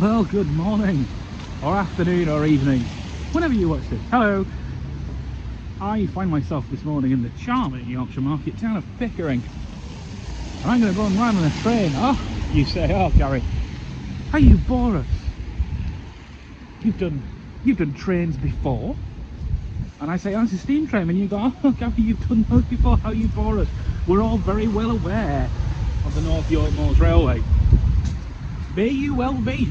Well, good morning, or afternoon, or evening, whenever you watch this. Hello. I find myself this morning in the charming Yorkshire market town of Pickering. And I'm going to go and ride on a train. Oh, you say, oh Gary, how you bore us. You've done trains before. And I say, oh, it's a steam train. And you go, oh Gary, you've done those before, how you bore us. We're all very well aware of the North Yorkshire Moors Railway. May you well be.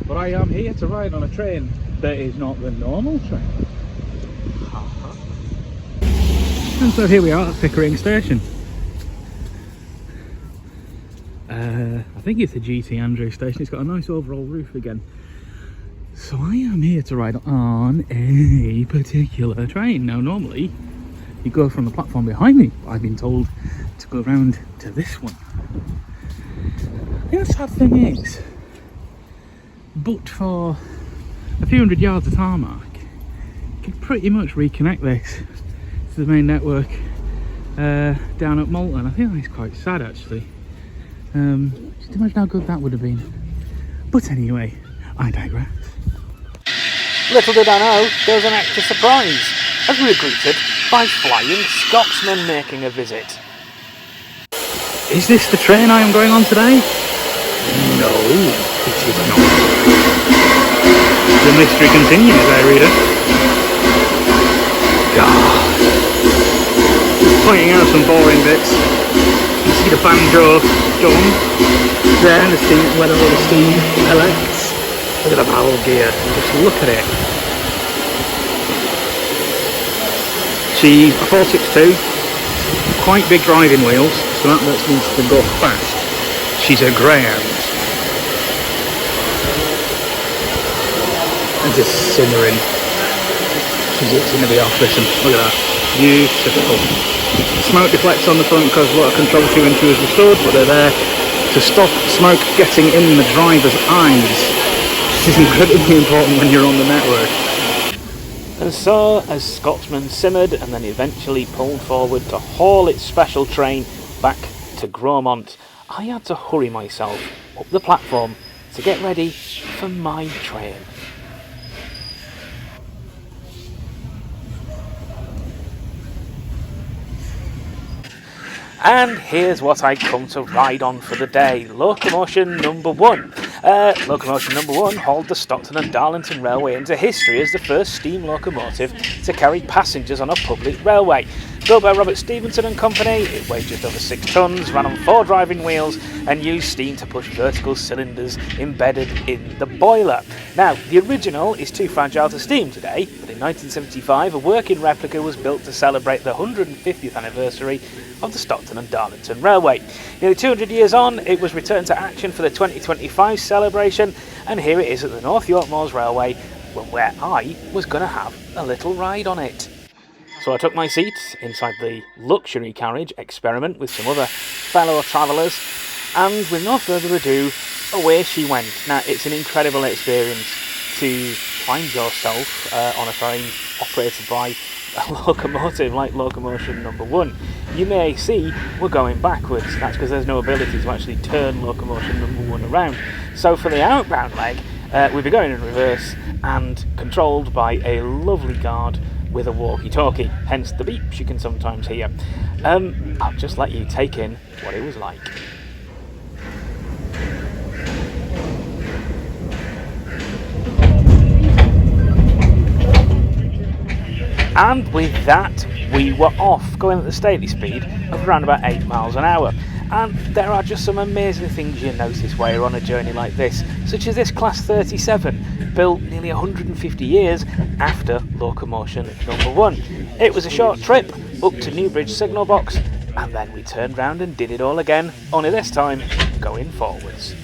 But I am here to ride on a train that is not the normal train. And so here we are at Pickering station. I think it's a GT Andrew station. It's got a nice overall roof again. So I am here to ride on a particular train. Now normally you go from the platform behind me, but I've been told to go around to this one. I think the sad thing is, but for a few hundred yards of tarmac, you can pretty much reconnect this to the main network down at Malton. I think that's quite sad actually. Just imagine how good that would have been. But anyway, I digress. Little did I know, there was an extra surprise, as we were greeted by flying Scotsman making a visit. Is this the train I am going on today? No, it is not. The mystery continues, reader. God. Pointing out some boring bits. You see the banjo done there, the steam, where all the steam collects. Look at the valve gear, just look at it. She's a 462, quite big driving wheels, so that means to go fast. She's a greyhound. And just simmering. She's itching to be off, listen, look at that. Beautiful. Smoke deflects on the front because water control to and she was restored, but they're there to stop smoke getting in the driver's eyes. This is incredibly important when you're on the network. And so, as Scotsman simmered and then eventually pulled forward to haul its special train back to Gromont, I had to hurry myself up the platform to get ready for my train. And here's what I'd come to ride on for the day. Locomotion number 1. Locomotion number 1 hauled the Stockton and Darlington Railway into history as the first steam locomotive to carry passengers on a public railway. Built by Robert Stevenson and Company, it weighed just over 6 tonnes, ran on 4 driving wheels and used steam to push vertical cylinders embedded in the boiler. Now, the original is too fragile to steam today, but in 1975 a working replica was built to celebrate the 150th anniversary of the Stockton and Darlington Railway. Nearly 200 years on, it was returned to action for the 2025 celebration, and here it is at the North Yorkshire Moors Railway, where I was going to have a little ride on it. So I took my seat inside the luxury carriage experiment with some other fellow travellers, and with no further ado, away she went. Now, it's an incredible experience to find yourself on a train operated by a locomotive like Locomotion number 1. You may see we're going backwards. That's because there's no ability to actually turn Locomotion number 1 around. So for the outbound leg, we'll be going in reverse and controlled by a lovely guard with a walkie-talkie, hence the beeps you can sometimes hear. I'll just let you take in what it was like. And with that, we were off, going at the stately speed of around about 8 miles an hour. And there are just some amazing things you notice while you're on a journey like this, such as this Class 37, built nearly 150 years after Locomotion number 1. It was a short trip up to Newbridge Signal Box, and then we turned round and did it all again, only this time going forwards.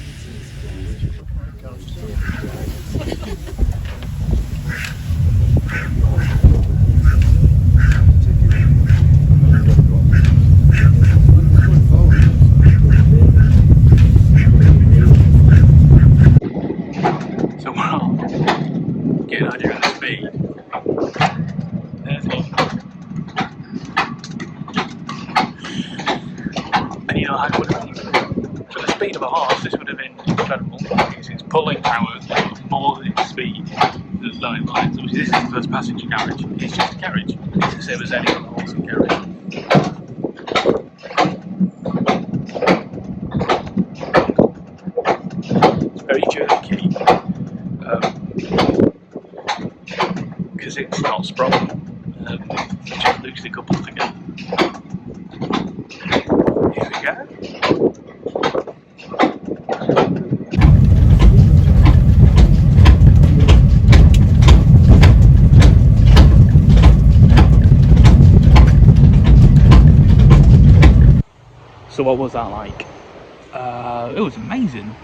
And you know, I would, for the speed of a horse, this would have been incredible because it's pulling power more than its speed. Though it lines. Obviously, this is the first passenger carriage. It's just a carriage. It's the same as any other horse and carriage. It's very jerky because it's not sprung. Just loosely coupled together. Here we go. So what was that like? It was amazing,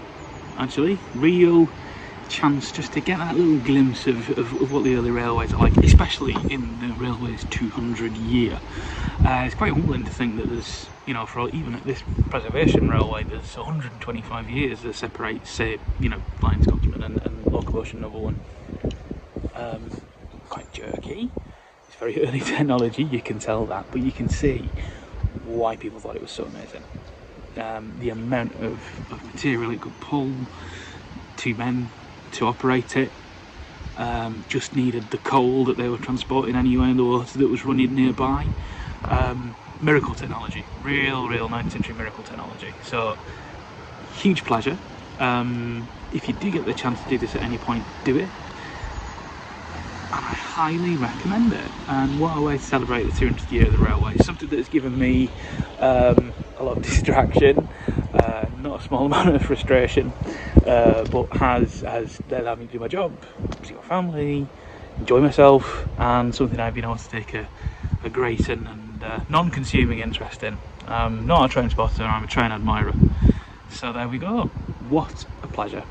actually. Real chance just to get that little glimpse of what the early railways are like, especially in the railway's 200 year. It's quite humbling to think that there's, you know, for even at this preservation railway, there's 125 years that separates, say, you know, Flying Scotsman and Locomotion No. Quite jerky. It's very early technology, you can tell that, but you can see why people thought it was so amazing. The amount of material it could pull, 2 men to operate it, just needed the coal that they were transporting anywhere in the water that was running nearby. Miracle technology, real 19th century miracle technology. So huge pleasure. If you do get the chance to do this at any point, do it. And I highly recommend it. And what a way to celebrate the 200th year of the railway. Something that has given me a lot of distraction, not a small amount of frustration, but has allowed me to do my job, see my family, enjoy myself, and something I've been able to take a great and non-consuming interest in. Not a train spotter, I'm a train admirer. So there we go. What a pleasure.